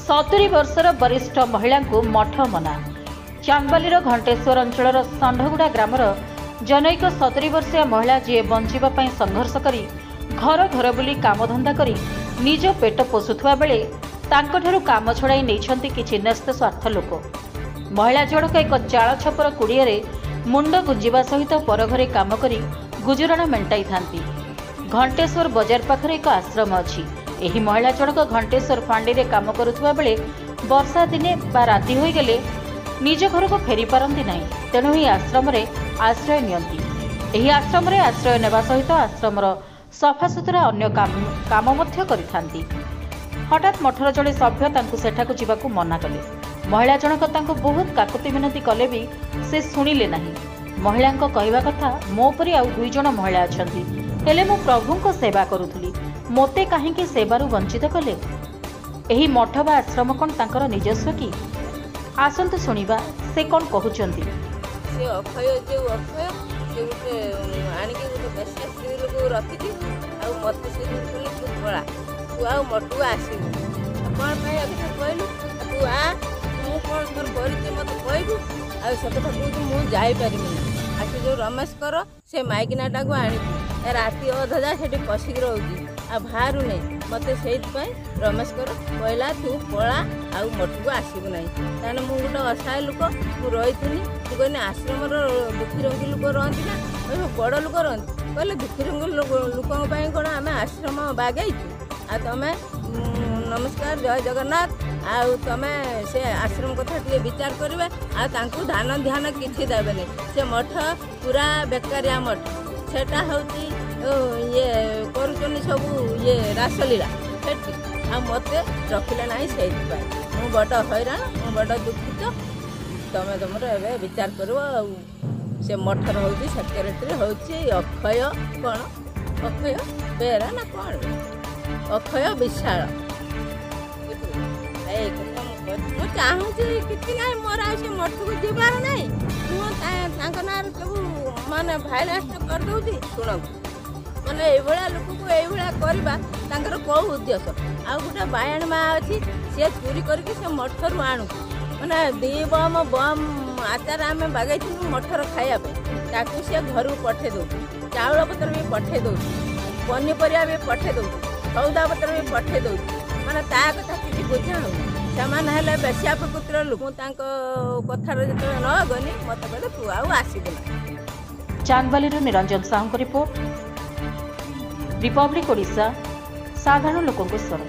70 वर्षर वरिष्ठ महिला को मठ मना। चांदबालीर घंटेश्वर अंचल षंढगुड़ा ग्रामर जनैक 70 वर्षीय महिला जी बंचापी संघर्ष करी घर घर बुली कामधंदा करी निज पेट पोषुवा बेले तांकठारु काम छड़ाई नहीं किछि न्यस्त स्वार्थ लोक। महिला जड़क एक चाल छपर कुड़िया मुंड गुंजिबा सहित पर घरे काम करी गुजराण मेंटाई थांती। घंटेश्वर बजार पाखरे एक आश्रम अछि। एही महिला जड़क घंटेश्वर फांडी रे काम करुवा बेले वर्षा दिने बा राति होई गेले निज घर को फेरी पारंती नहीं, तेणु ही आश्रम रे आश्रय नियंती। एही आश्रम रे आश्रय नेबा सहित आश्रमर सफासुतरा अन्य काम मध्य करिथांती। हठात मठर जड़े सभ्य तांकु सेठाकु जिबाकु मना कले। महिला जनक तांकु बहुत काकुति मिनती कले भी से सुनिले नहीं। महिलांक कहवा कथा मो परी आउ 2 जण महिला अछंती, हेले मो प्रभुंको सेवा करुथुली, मोते काहेकि सेवारु वंचित कले। एही मठ बा आश्रम कोन तांकर निजस्व की? आसंतु सुनिबा से कोन कहउचंती। से अखय जे अखय से उते आनी के उते बेसा स्त्री लोग रखिथि आ मते से कहले तू पळा तू आ मठु आसीबु कोन पय अखय कहलु तू आ मु कोन तोर परिचय मते कहबु आ सतटा तू मु जाई परिबि आ से जो रमेश कर से माइकिनाटा को आनी राति अधजा सेठी पसिक रहउची आ भारू नै मते सेइत पय रमेश कर कहला तू पळा आ मठु को आसीबु नै ताने मु गुटा असहाय लोक मु रहितुनी तू कहने आश्रम दुखी रंगी लोक रहती ना बड़ लोक रहती कहले दुखी रंगी लोकों कौन आम आश्रम बागई आ तमें नमस्कार जय जगन्नाथ आ तमें से आश्रम कथा टे विचार करेंगे आ धान ध्यान किसी देवे से मठ पूरा बेकारिया मठ सेटा हूँ ये कर सब ये रासलीला सेठी आ मत रखिले ना से मु बड़ हैरान मु बड़ दुखित तमें तुम विचार कर से मठर हूँ सेक्रेटरी हूँ अक्षय कौन अक्षय बेहरा ना कौन अक्षय विशाल मु चाहूँगी कि ना मोर से मठ को जीवार ना ना सब माने भाइलेंस कर दूसरी शुण मैंने ये लोक को ये करवा कौ उद्देश्य आ गोटे बायण माँ अच्छी सी चोरी करके से मठर आणु मैंने 2 बम आचार आम बागई मठर खायापे सी घर को पठे दौ चाउल पत्र भी पठे दौ पनीपरिया भी पठे दौ सौदा पत्र भी पठे दौ मैंने ता कथा किसी बुझा से बेसिया प्रकृतिर लोक कथार जो न गनी मत कहले तू आसबू। चांदबाली निरंजन साहू रिपोर्ट, रिपब्लिक ओडिशा, साधारण लोकों स्वर।